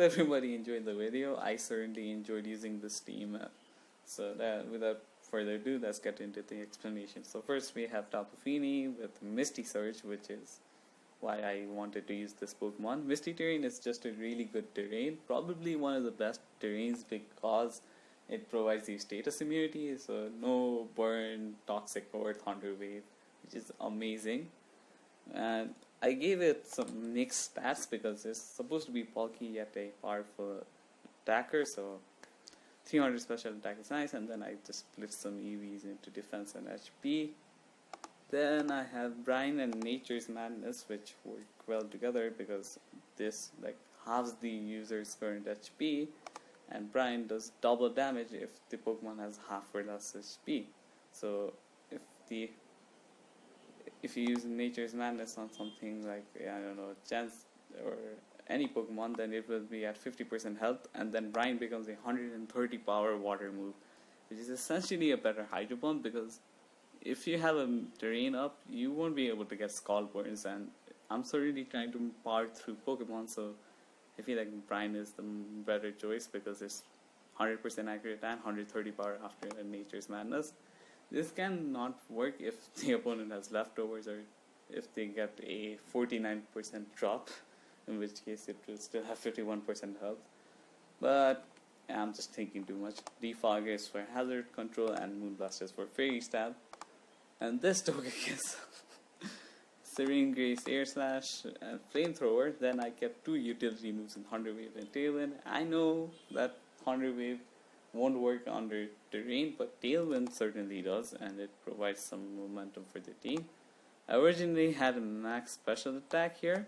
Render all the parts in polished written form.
everybody enjoyed the video. I certainly enjoyed using this team. So that, without further ado, let's get into the explanation. So first we have Tapu Fini with Misty Surge, which is why I wanted to use this Pokemon. Misty Terrain is just a really good terrain, probably one of the best terrains because it provides you status immunity, so no burn, toxic, or thunder wave, which is amazing. And I gave it some mixed stats because it's supposed to be bulky yet a powerful attacker, so 300 special attack is nice, and then I just split some EVs into defense and HP. Then I have Brine and Nature's Madness, which work well together because this halves the user's current HP, and Brine does double damage if the Pokemon has half or less HP. So if you use Nature's Madness on something like, I don't know, Chance or any Pokemon, then it will be at 50% health, and then Brine becomes a 130 power water move, which is essentially a better Hydro Pump because if you have a terrain up, you won't be able to get Scald Burns, and I'm certainly trying to power through Pokemon, so I feel like Brine is the better choice because it's 100% accurate and 130 power after Nature's Madness. This can not work if the opponent has leftovers or if they get a 49% drop, in which case it will still have 51% health. But I'm just thinking too much. Defog is for hazard control and Moonblast is for Fairy Stab. And this Togekiss is Serene Grace, Air Slash, and Flamethrower. Then I kept two utility moves in Thunder Wave and Tailwind. I know that Thunder Wave won't work under terrain, but Tailwind certainly does, and it provides some momentum for the team. I originally had a max special attack here.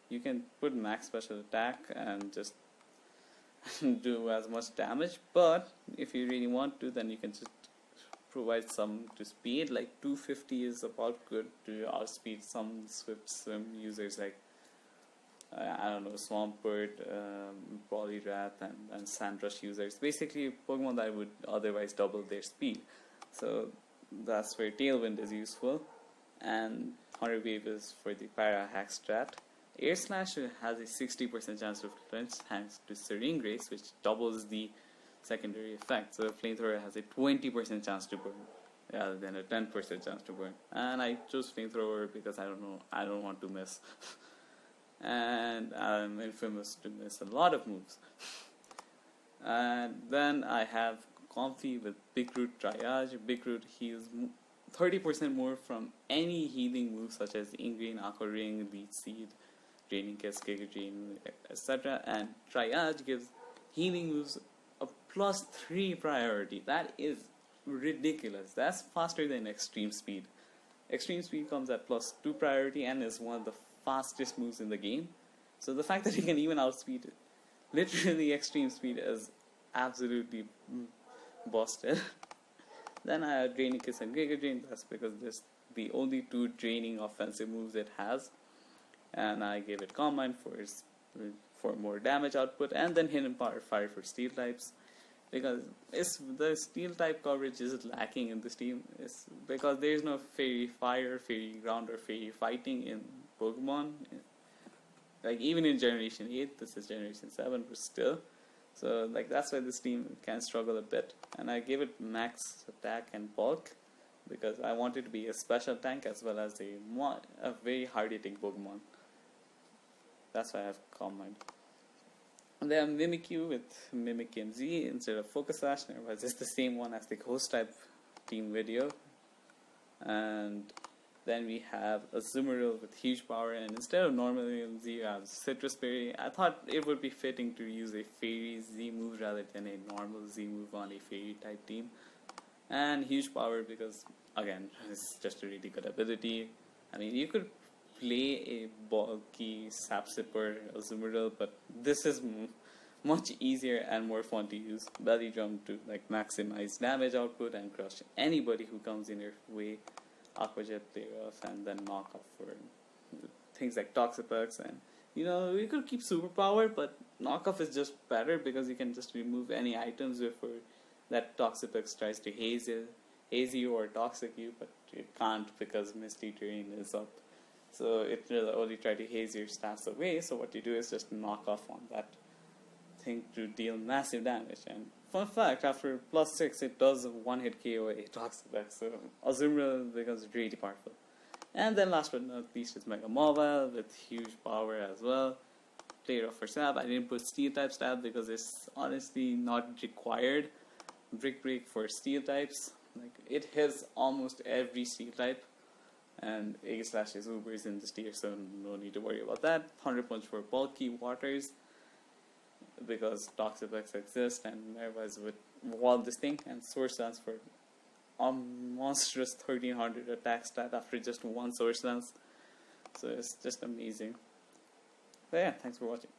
You can put max special attack and just do as much damage, but if you really want to, then you can just provide some to speed. Like 250 is about good to outspeed some Swift Swim users like I don't know, Swampert, Poliwrath, and Sandrush users. Basically Pokemon that would otherwise double their speed. So that's where Tailwind is useful, and Thunder Wave is for the Para Hack strat. Air Slash has a 60% chance to flinch thanks to Serene Grace, which doubles the secondary effect. So Flamethrower has a 20% chance to burn rather than a 10% chance to burn. And I chose Flamethrower because I don't want to miss. And I'm infamous to miss a lot of moves. And then I have Comfy with Big Root Triage. Big Root heals 30% more from any healing move such as Ingrain, Aqua Ring, Leech Seed, Draining Kiss, Giga Drain, etc. And Triage gives healing moves a +3 priority. That is ridiculous. That's faster than Extreme Speed. Extreme Speed comes at +2 priority and is one of the fastest moves in the game. So the fact that you can even outspeed it, literally Extreme Speed, is absolutely busted. Then I have Draining Kiss and Giga Drain. That's because there's the only two draining offensive moves it has. And I gave it Calm Mind for more damage output, and then Hidden Power Fire for Steel types, because the Steel type coverage is lacking in this team. It's because there is no Fairy Fire, Fairy Ground, or Fairy Fighting in Pokemon. Like even in Generation 8, this is Generation 7, but still. So that's why this team can struggle a bit. And I gave it max attack and bulk because I wanted to be a special tank as well as a very hard hitting Pokemon. That's why I have Calm Mind. And then Mimikyu with Mimic MZ instead of Focus Sash. Otherwise, it's the same one as the Ghost type team video. And then we have a Azumarill with huge power, and instead of normal MZ, you have Citrus Berry. I thought it would be fitting to use a Fairy Z move rather than a normal Z move on a Fairy type team. And huge power because, again, it's just a really good ability. I mean, you could play a bulky Sapsipper Azumarill, but this is much easier and more fun to use. Belly Drum to maximize damage output and crush anybody who comes in your way. Aqua Jet, Play Rough, and then knock off for things like Toxapex. And you could keep Superpower, but knockoff is just better because you can just remove any items before that Toxapex tries to haze you or toxic you, but it can't because Misty Terrain is up. So it will only try to haze your stats away. So what you do is just knock off on that thing to deal massive damage. And fun fact, after +6 it does a one-hit KO a Toxic Deck, so Azumarill becomes really powerful. And then last but not least is Mega Mobile with huge power as well. Played off for Stab. I didn't put Steel type Stab because it's honestly not required. Brick Break for Steel types. Like, it hits almost every Steel type. And Aegis Slash is Ubers in this tier, so no need to worry about that. Thunder Punch for bulky waters, because Toxic Decks exist, and otherwise would wall this thing. And Swords Dance for a monstrous 1300 attack stat after just one Swords Dance. So it's just amazing. So yeah, thanks for watching.